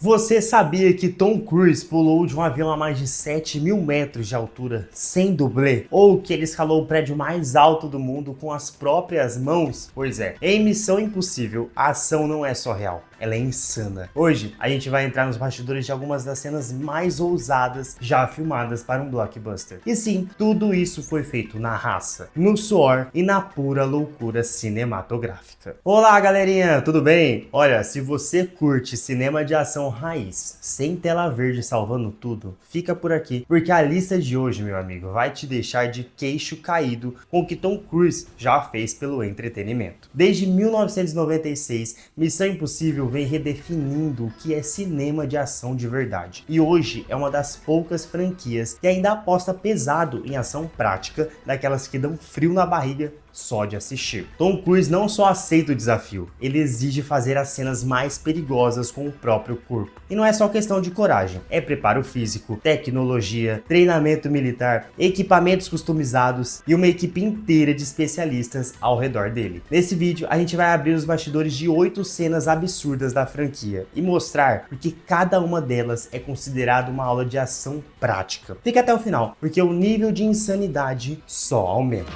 Você sabia que Tom Cruise pulou de um avião a mais de 7.000 metros de altura sem dublê? Ou que ele escalou o prédio mais alto do mundo com as próprias mãos? Pois é, em Missão Impossível, a ação não é só real, ela é insana. Hoje, a gente vai entrar nos bastidores de algumas das cenas mais ousadas já filmadas para um blockbuster. E sim, tudo isso foi feito na raça, no suor e na pura loucura cinematográfica. Olá, galerinha, tudo bem? Olha, se você curte cinema de ação raiz, sem tela verde salvando tudo, fica por aqui, porque a lista de hoje, meu amigo, vai te deixar de queixo caído com o que Tom Cruise já fez pelo entretenimento. Desde 1996, Missão Impossível vem redefinindo o que é cinema de ação de verdade. E hoje é uma das poucas franquias que ainda aposta pesado em ação prática, daquelas que dão frio na barriga só de assistir. Tom Cruise não só aceita o desafio, ele exige fazer as cenas mais perigosas com o próprio corpo. E não é só questão de coragem, é preparo físico, tecnologia, treinamento militar, equipamentos customizados e uma equipe inteira de especialistas ao redor dele. Nesse vídeo a gente vai abrir os bastidores de 8 cenas absurdas da franquia e mostrar porque cada uma delas é considerada uma aula de ação prática. Fica até o final, porque o nível de insanidade só aumenta.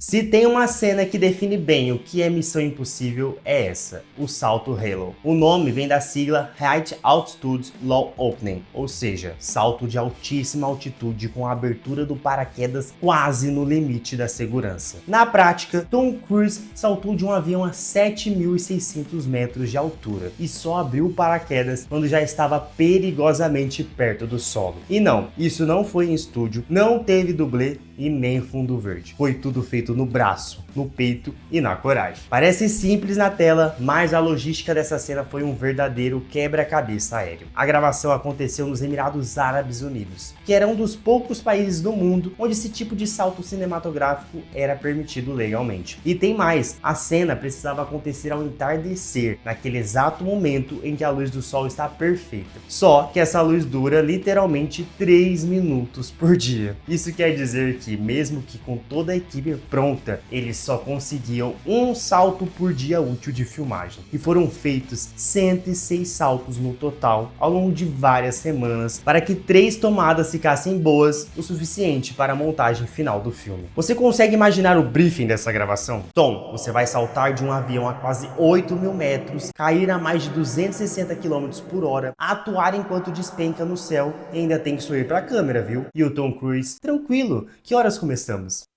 Se tem uma cena que define bem o que é Missão Impossível, é essa, o salto Halo. O nome vem da sigla High Altitude Low Opening, ou seja, salto de altíssima altitude com a abertura do paraquedas quase no limite da segurança. Na prática, Tom Cruise saltou de um avião a 7.600 metros de altura e só abriu o paraquedas quando já estava perigosamente perto do solo. E não, isso não foi em estúdio, não teve dublê e nem fundo verde. Foi tudo feito no braço, no peito e na coragem. Parece simples na tela, mas a logística dessa cena foi um verdadeiro quebra-cabeça aéreo. A gravação aconteceu nos Emirados Árabes Unidos, que era um dos poucos países do mundo onde esse tipo de salto cinematográfico era permitido legalmente. E tem mais, a cena precisava acontecer ao entardecer, naquele exato momento em que a luz do sol está perfeita. Só que essa luz dura literalmente 3 minutos por dia. Isso quer dizer que, mesmo que com toda a equipe pronta, eles só conseguiam um salto por dia útil de filmagem. E foram feitos 106 saltos no total, ao longo de várias semanas, para que 3 tomadas ficassem boas o suficiente para a montagem final do filme. Você consegue imaginar o briefing dessa gravação? Tom, você vai saltar de um avião a quase 8.000 metros, cair a mais de 260 km por hora, atuar enquanto despenca no céu e ainda tem que sorrir para a câmera, viu? E o Tom Cruise, tranquilo, que horas começamos?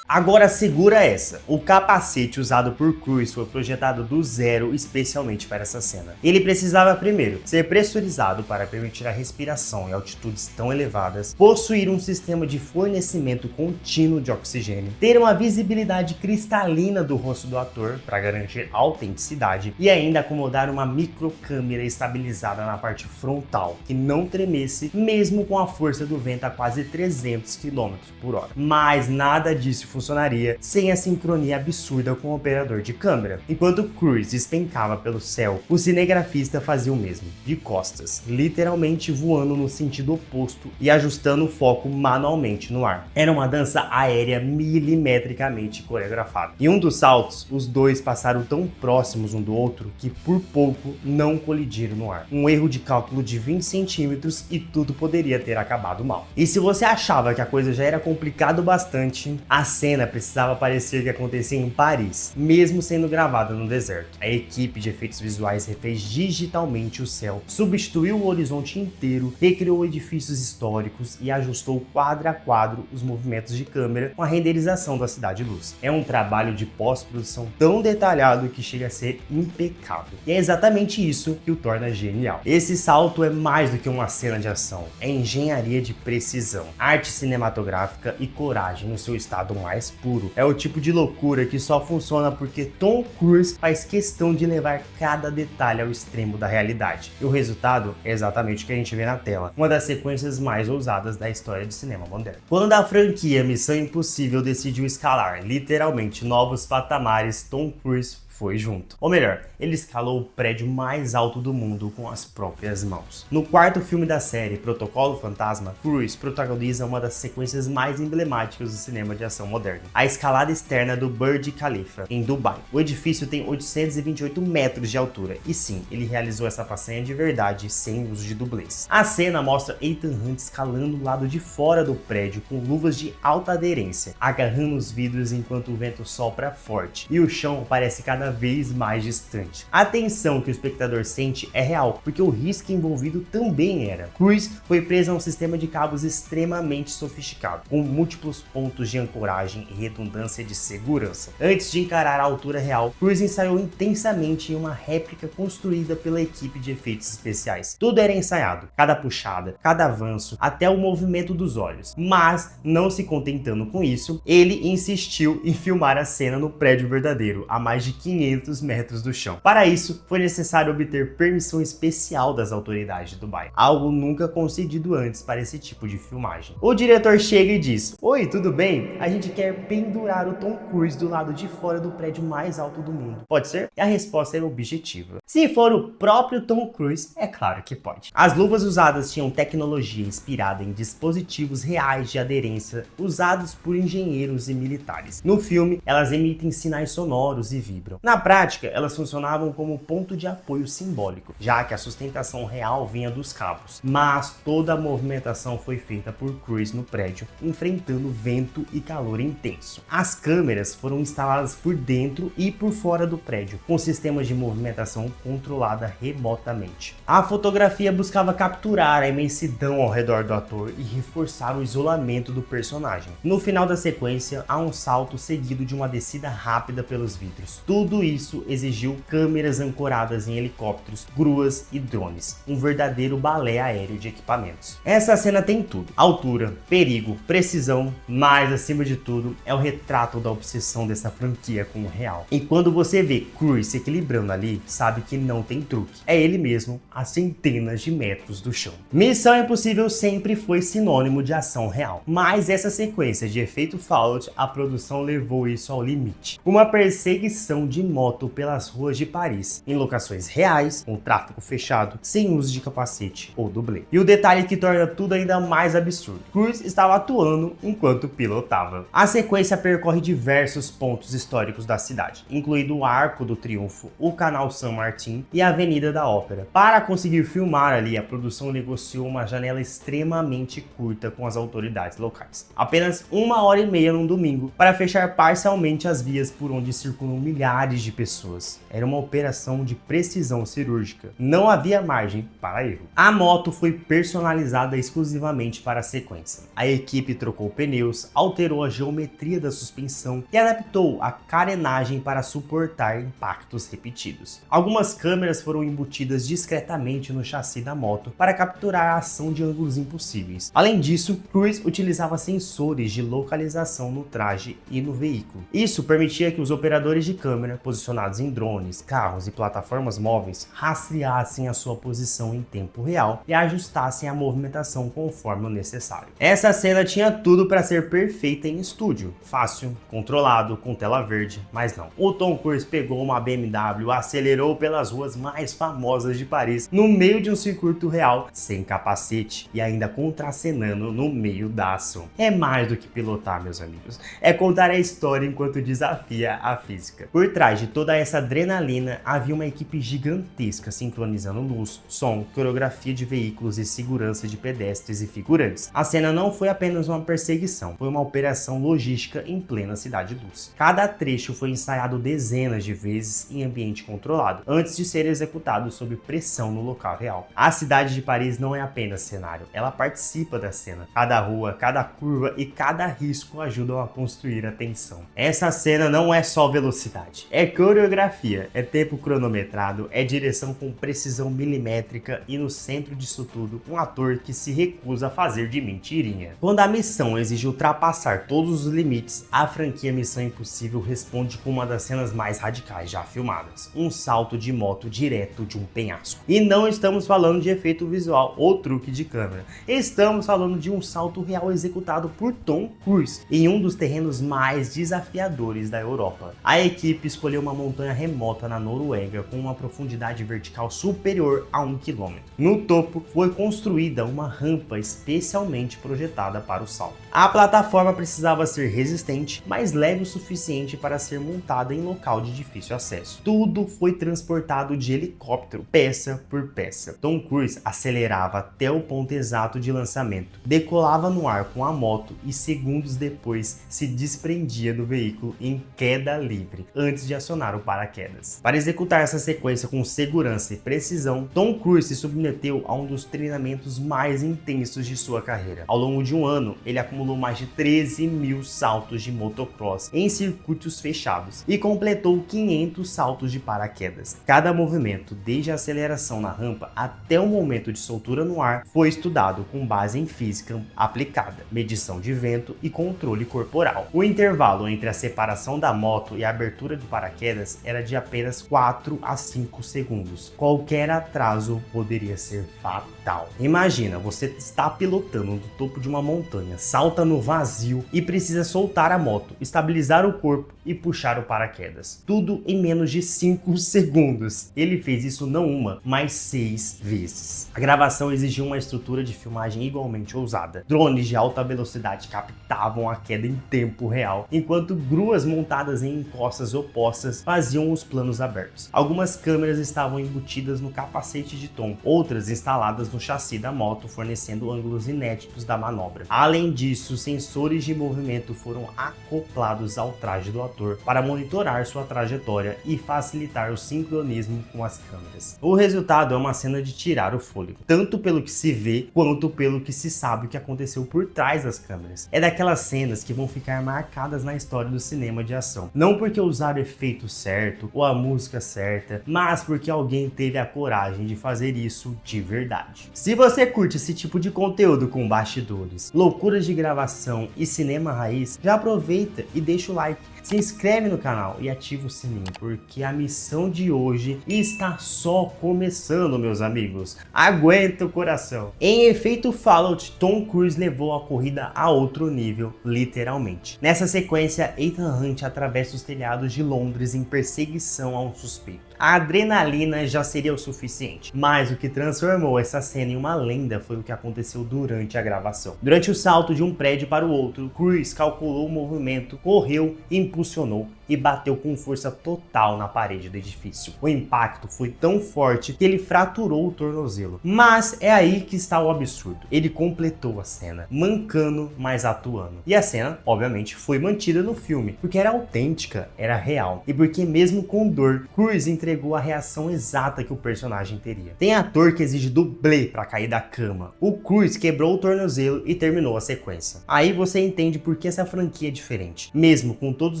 Agora segura essa, o capacete usado por Cruise foi projetado do zero especialmente para essa cena. Ele precisava primeiro ser pressurizado para permitir a respiração em altitudes tão elevadas, possuir um sistema de fornecimento contínuo de oxigênio, ter uma visibilidade cristalina do rosto do ator para garantir autenticidade e ainda acomodar uma microcâmera estabilizada na parte frontal, que não tremesse mesmo com a força do vento a quase 300 km por hora. Mas nada disso funcionaria sem a sincronia absurda com o operador de câmera. Enquanto Cruise despencava pelo céu, o cinegrafista fazia o mesmo, de costas, literalmente voando no sentido oposto e ajustando o foco manualmente no ar. Era uma dança aérea milimetricamente coreografada. Em um dos saltos, os dois passaram tão próximos um do outro que por pouco não colidiram no ar. Um erro de cálculo de 20 centímetros e tudo poderia ter acabado mal. E se você achava que a coisa já era complicado bastante, a cena precisava parecer que acontecia em Paris, mesmo sendo gravada no deserto. A equipe de efeitos visuais refez digitalmente o céu, substituiu o horizonte inteiro, recriou edifícios históricos e ajustou quadro a quadro os movimentos de câmera com a renderização da cidade-luz. É um trabalho de pós-produção tão detalhado que chega a ser impecável. E é exatamente isso que o torna genial. Esse salto é mais do que uma cena de ação, é engenharia de precisão, arte cinematográfica e coragem no seu estado mais puro. É o tipo de loucura que só funciona porque Tom Cruise faz questão de levar cada detalhe ao extremo da realidade. E o resultado é exatamente o que a gente vê na tela, uma das sequências mais ousadas da história do cinema moderno. Quando a franquia Missão Impossível decidiu escalar literalmente novos patamares, Tom Cruise foi junto. Ou melhor, ele escalou o prédio mais alto do mundo com as próprias mãos. No quarto filme da série, Protocolo Fantasma, Cruise protagoniza uma das sequências mais emblemáticas do cinema de ação moderno. moderno, a escalada externa do Burj Khalifa, em Dubai. O edifício tem 828 metros de altura, e sim, ele realizou essa façanha de verdade, sem uso de dublês. A cena mostra Ethan Hunt escalando do lado de fora do prédio com luvas de alta aderência, agarrando os vidros enquanto o vento sopra forte, e o chão parece cada vez mais distante. A tensão que o espectador sente é real, porque o risco envolvido também era. Cruise foi preso a um sistema de cabos extremamente sofisticado, com múltiplos pontos de ancoragem e redundância de segurança. Antes de encarar a altura real, Cruise ensaiou intensamente em uma réplica construída pela equipe de efeitos especiais. Tudo era ensaiado, cada puxada, cada avanço, até o movimento dos olhos. Mas, não se contentando com isso, ele insistiu em filmar a cena no prédio verdadeiro, a mais de 500 metros do chão. Para isso, foi necessário obter permissão especial das autoridades de Dubai, algo nunca concedido antes para esse tipo de filmagem. O diretor chega e diz: "Oi, tudo bem? A gente quer pendurar o Tom Cruise do lado de fora do prédio mais alto do mundo. Pode ser?" E a resposta é objetiva. Se for o próprio Tom Cruise, é claro que pode. As luvas usadas tinham tecnologia inspirada em dispositivos reais de aderência usados por engenheiros e militares. No filme, elas emitem sinais sonoros e vibram. Na prática, elas funcionavam como ponto de apoio simbólico, já que a sustentação real vinha dos cabos. Mas toda a movimentação foi feita por Cruise no prédio, enfrentando vento e calor intenso. As câmeras foram instaladas por dentro e por fora do prédio, com sistemas de movimentação controlada remotamente. A fotografia buscava capturar a imensidão ao redor do ator e reforçar o isolamento do personagem. No final da sequência, há um salto seguido de uma descida rápida pelos vidros. Tudo isso exigiu câmeras ancoradas em helicópteros, gruas e drones, um verdadeiro balé aéreo de equipamentos. Essa cena tem tudo: altura, perigo, precisão, mas acima de tudo é o retrato da obsessão dessa franquia com o real. E quando você vê Cruise se equilibrando ali, sabe que não tem truque. É ele mesmo a centenas de metros do chão. Missão Impossível sempre foi sinônimo de ação real, mas essa sequência de efeito Fallout, a produção levou isso ao limite. Uma perseguição de moto pelas ruas de Paris, em locações reais, com tráfego fechado, sem uso de capacete ou dublê. E o detalhe que torna tudo ainda mais absurdo: Cruise estava atuando enquanto pilotava. A sequência percorre diversos pontos históricos da cidade, incluindo o Arco do Triunfo, o Canal San Martín e a Avenida da Ópera. Para conseguir filmar ali, a produção negociou uma janela extremamente curta com as autoridades locais. Apenas 1h30 num domingo, para fechar parcialmente as vias por onde circulam milhares de pessoas. Era uma operação de precisão cirúrgica. Não havia margem para erro. A moto foi personalizada exclusivamente para a sequência. A equipe trocou pneus, alterou a geometria da suspensão e adaptou a carenagem para suportar impactos repetidos. Algumas câmeras foram embutidas discretamente no chassi da moto para capturar a ação de ângulos impossíveis. Além disso, Cruise utilizava sensores de localização no traje e no veículo. Isso permitia que os operadores de câmera, posicionados em drones, carros e plataformas móveis, rastreassem a sua posição em tempo real e ajustassem a movimentação conforme o necessário. Essa cena tinha tudo para ser perfeita em estúdio, fácil, controlado, com tela verde, mas não. O Tom Cruise pegou uma BMW, acelerou pelas ruas mais famosas de Paris, no meio de um circuito real, sem capacete e ainda contracenando no meio da ação. É mais do que pilotar, meus amigos. É contar a história enquanto desafia a física. Por trás de toda essa adrenalina, havia uma equipe gigantesca sincronizando luz, som, coreografia de veículos e segurança de pedestres e figurantes. A cena não foi apenas uma perseguição, foi uma operação logística em plena cidade luz. Cada trecho foi ensaiado dezenas de vezes em ambiente controlado, antes de ser executado sob pressão no local real. A cidade de Paris não é apenas cenário, ela participa da cena. Cada rua, cada curva e cada risco ajudam a construir a tensão. Essa cena não é só velocidade, é coreografia, é tempo cronometrado, é direção com precisão milimétrica e no centro disso tudo, um ator que se recusa a fazer de mentirinha. Quando a missão exige ultrapassar todos os limites, a franquia Missão Impossível responde com uma das cenas mais radicais já filmadas: um salto de moto direto de um penhasco. E não estamos falando de efeito visual ou truque de câmera, estamos falando de um salto real executado por Tom Cruise em um dos terrenos mais desafiadores da Europa. A equipe escolheu uma montanha remota na Noruega com uma profundidade vertical superior a 1 km. No topo foi construída uma rampa especialmente projetada para o salto. A plataforma precisava ser resistente, mas leve o suficiente para ser montada em local de difícil acesso. Tudo foi transportado de helicóptero, peça por peça. Tom Cruise acelerava até o ponto exato de lançamento, decolava no ar com a moto e segundos depois se desprendia do veículo em queda livre, antes de acionar o paraquedas. Para executar essa sequência com segurança e precisão, Tom Cruise se submeteu a um dos treinamentos mais intensos de sua carreira. Ao longo de um ano, ele acumulou mais de 13 mil saltos de motocross em circuitos fechados e completou 500 saltos de paraquedas. Cada movimento, desde a aceleração na rampa até o momento de soltura no ar, foi estudado com base em física aplicada, medição de vento e controle corporal. O intervalo entre a separação da moto e a abertura do paraquedas era de apenas 4 a 5 segundos. Qualquer atraso poderia ser fatal. Imagina, você está pilotando do topo de uma montanha, salta no vazio e precisa soltar a moto, estabilizar o corpo e puxar o paraquedas. Tudo em menos de 5 segundos. Ele fez isso não uma, mas 6 vezes. A gravação exigiu uma estrutura de filmagem igualmente ousada. Drones de alta velocidade captavam a queda em tempo real, enquanto gruas montadas em encostas opostas faziam os planos abertos. Algumas câmeras estavam embutidas no capacete de Tom, outras instaladas no chassi da moto, fornecendo ângulos inéditos da manobra. Além disso, sensores de movimento foram acoplados ao traje do ator para monitorar sua trajetória e facilitar o sincronismo com as câmeras. O resultado é uma cena de tirar o fôlego, tanto pelo que se vê quanto pelo que se sabe o que aconteceu por trás das câmeras. É daquelas cenas que vão ficar marcadas na história do cinema de ação. Não porque usaram o efeito certo ou a música certa, mas porque alguém teve a coragem de fazer isso de verdade. Se você curte esse tipo de conteúdo com bastidores, loucuras de gravação e cinema raiz, já aproveita e deixa o like. Se inscreve no canal e ativa o sininho, porque a missão de hoje está só começando, meus amigos. Aguenta o coração. Em efeito Fallout, Tom Cruise levou a corrida a outro nível, literalmente. Nessa sequência, Ethan Hunt atravessa os telhados de Londres em perseguição a um suspeito. A adrenalina já seria o suficiente, mas o que transformou essa cena em uma lenda foi o que aconteceu durante a gravação. Durante o salto de um prédio para o outro, Cruise calculou o movimento, correu, impulsionou e bateu com força total na parede do edifício. O impacto foi tão forte que ele fraturou o tornozelo. Mas é aí que está o absurdo. Ele completou a cena, mancando, mas atuando. E a cena, obviamente, foi mantida no filme, porque era autêntica, era real. E porque mesmo com dor, Cruise entregou a reação exata que o personagem teria. Tem ator que exige dublê para cair da cama. O Cruise quebrou o tornozelo e terminou a sequência. Aí você entende por que essa franquia é diferente. Mesmo com todos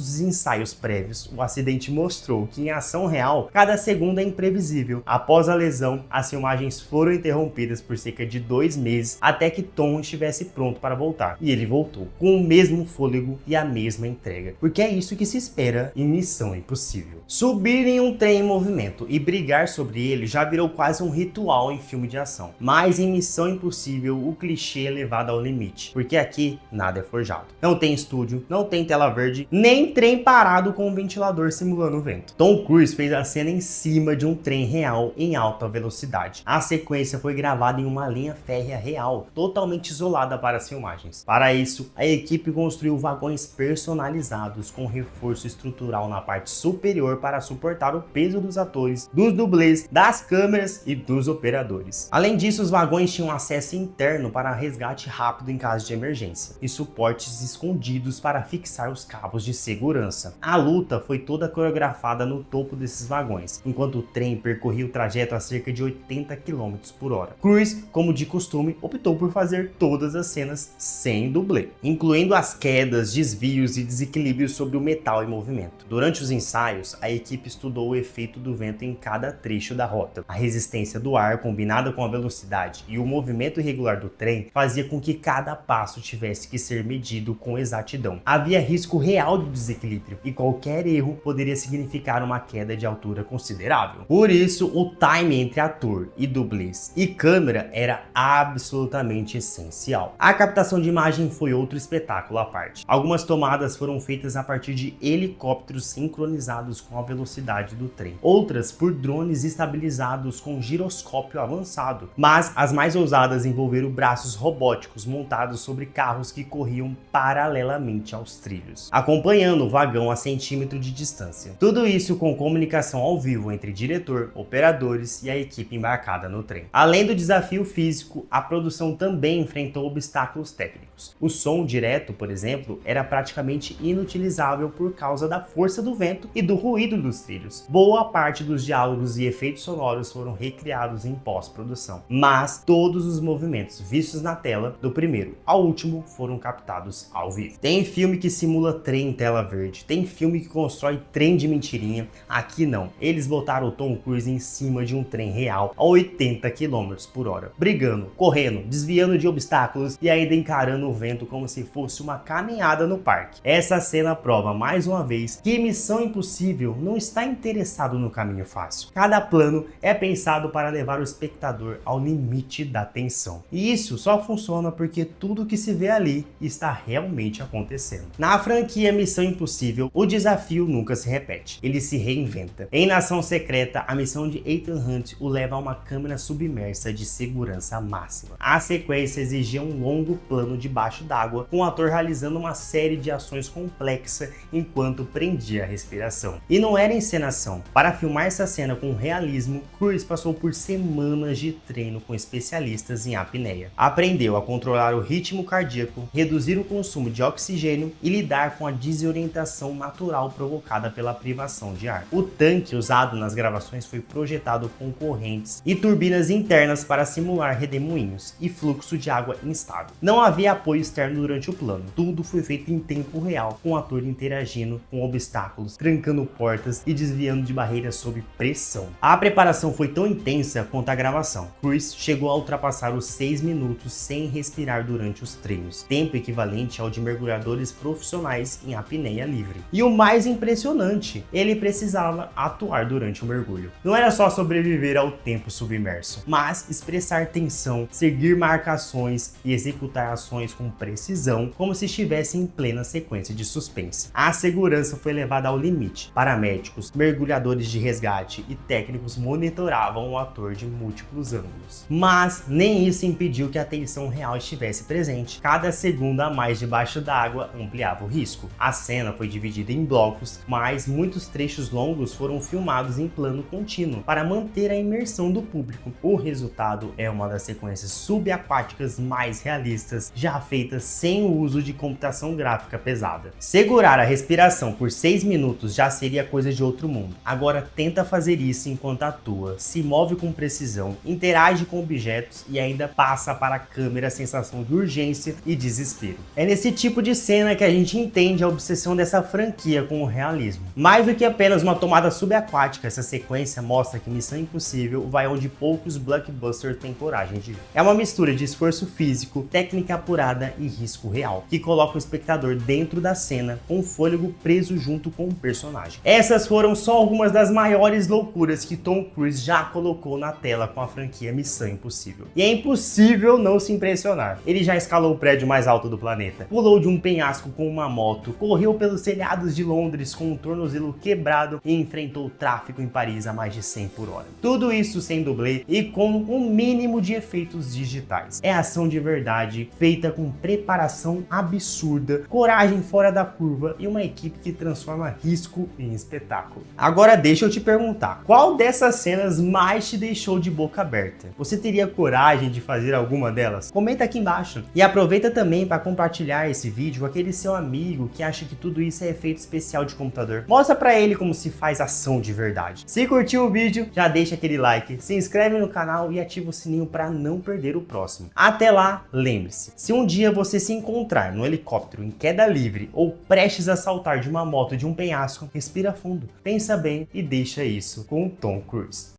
os ensaios prévios, o acidente mostrou que em ação real, cada segundo é imprevisível. Após a lesão, as filmagens foram interrompidas por cerca de 2 meses até que Tom estivesse pronto para voltar. E ele voltou, com o mesmo fôlego e a mesma entrega. Porque é isso que se espera em Missão Impossível. Subir em um trem em movimento e brigar sobre ele já virou quase um ritual em filme de ação. Mas em Missão Impossível, o clichê é levado ao limite. Porque aqui, nada é forjado. Não tem estúdio, não tem tela verde, nem trem parado com um ventilador simulando o vento. Tom Cruise fez a cena em cima de um trem real em alta velocidade. A sequência foi gravada em uma linha férrea real, totalmente isolada para as filmagens. Para isso, a equipe construiu vagões personalizados com reforço estrutural na parte superior para suportar o peso dos atores, dos dublês, das câmeras e dos operadores. Além disso, os vagões tinham acesso interno para resgate rápido em caso de emergência e suportes escondidos para fixar os cabos de segurança. A luta foi toda coreografada no topo desses vagões, enquanto o trem percorria o trajeto a cerca de 80 km por hora. Cruise, como de costume, optou por fazer todas as cenas sem dublê, incluindo as quedas, desvios e desequilíbrios sobre o metal em movimento. Durante os ensaios, a equipe estudou o efeito do vento em cada trecho da rota. A resistência do ar, combinada com a velocidade e o movimento irregular do trem, fazia com que cada passo tivesse que ser medido com exatidão. Havia risco real de desequilíbrio e qualquer erro poderia significar uma queda de altura considerável. Por isso, o time entre ator e dublês e câmera era absolutamente essencial. A captação de imagem foi outro espetáculo à parte. Algumas tomadas foram feitas a partir de helicópteros sincronizados com a velocidade do trem, outras por drones estabilizados com giroscópio avançado, mas as mais ousadas envolveram braços robóticos montados sobre carros que corriam paralelamente aos trilhos, acompanhando o vagão a centímetro de distância. Tudo isso com comunicação ao vivo entre diretor, operadores e a equipe embarcada no trem. Além do desafio físico, a produção também enfrentou obstáculos técnicos. O som direto, por exemplo, era praticamente inutilizável por causa da força do vento e do ruído dos trilhos. Boa parte dos diálogos e efeitos sonoros foram recriados em pós-produção, mas todos os movimentos vistos na tela, do primeiro ao último, foram captados ao vivo. Tem filme que simula trem em tela verde, tem filme que constrói trem de mentirinha. Aqui não, eles botaram o Tom Cruise em cima de um trem real a 80 km por hora, brigando, correndo, desviando de obstáculos e ainda encarando o vento como se fosse uma caminhada no parque. Essa cena prova mais uma vez que Missão Impossível não está interessado no caminho fácil. Cada plano é pensado para levar o espectador ao limite da tensão. E isso só funciona porque tudo que se vê ali está realmente acontecendo. Na franquia Missão Impossível, o desafio nunca se repete, ele se reinventa. Em Nação Secreta, a missão de Ethan Hunt o leva a uma câmera submersa de segurança máxima. A sequência exigia um longo plano debaixo d'água, com o ator realizando uma série de ações complexas enquanto prendia a respiração. E não era encenação. Para filmar essa cena com realismo, Cruise passou por semanas de treino com especialistas em apneia. Aprendeu a controlar o ritmo cardíaco, reduzir o consumo de oxigênio e lidar com a desorientação natural provocada pela privação de ar. O tanque usado nas gravações foi projetado com correntes e turbinas internas para simular redemoinhos e fluxo de água instável. Não havia apoio externo durante o plano. Tudo foi feito em tempo real, com o ator interagindo com obstáculos, trancando portas e desviando de barreiras sob pressão. A preparação foi tão intensa quanto a gravação. Cruise chegou a ultrapassar os 6 minutos sem respirar durante os treinos, tempo equivalente ao de mergulhadores profissionais em apneia livre. E o mais impressionante, ele precisava atuar durante o mergulho. Não era só sobreviver ao tempo submerso, mas expressar tensão, seguir marcações e executar ações com precisão, como se estivesse em plena sequência de suspense. A segurança foi levada ao limite. Paramédicos, mergulhadores de resgate e técnicos monitoravam o ator de múltiplos ângulos. Mas nem isso impediu que a tensão real estivesse presente. Cada segundo a mais debaixo d'água ampliava o risco. A cena foi dividida em blocos, mas muitos trechos longos foram filmados em plano contínuo para manter a imersão do público. O resultado é uma das sequências subaquáticas mais realistas já feitas sem o uso de computação gráfica pesada. Segurar a respiração por 6 minutos já seria coisa de outro mundo. Agora tenta fazer isso enquanto atua, se move com precisão, interage com objetos e ainda passa para a câmera a sensação de urgência e desespero. É nesse tipo de cena que a gente entende a obsessão dessa franquia com o realismo. Mais do que apenas uma tomada subaquática, essa sequência mostra que Missão Impossível vai onde poucos blockbusters têm coragem de ir. É uma mistura de esforço físico, técnica apurada e risco real, que coloca o espectador dentro da cena com o fôlego preso junto com o personagem. Essas foram só algumas das maiores loucuras que Tom Cruise já colocou na tela com a franquia Missão Impossível. E é impossível não se impressionar. Ele já escalou o prédio mais alto do planeta, pulou de um penhasco com uma moto, correu pelos telhados de Londres com um tornozelo quebrado e enfrentou o tráfego em Paris a mais de 100 por hora. Tudo isso sem dublê e com um mínimo de efeitos digitais. É ação de verdade, feita com preparação absurda, coragem fora da curva e uma equipe que transforma risco em espetáculo. Agora deixa eu te perguntar, qual dessas cenas mais te deixou de boca aberta? Você teria coragem de fazer alguma delas? Comenta aqui embaixo. E aproveita também para compartilhar esse vídeo com aquele seu amigo que acha que tudo isso é efeito especial de computador. Mostra pra ele como se faz ação de verdade. Se curtiu o vídeo, já deixa aquele like, se inscreve no canal e ativa o sininho para não perder o próximo. Até lá, lembre-se, se um dia você se encontrar no helicóptero em queda livre ou prestes a saltar de uma moto de um penhasco, respira fundo, pensa bem e deixa isso com o Tom Cruise.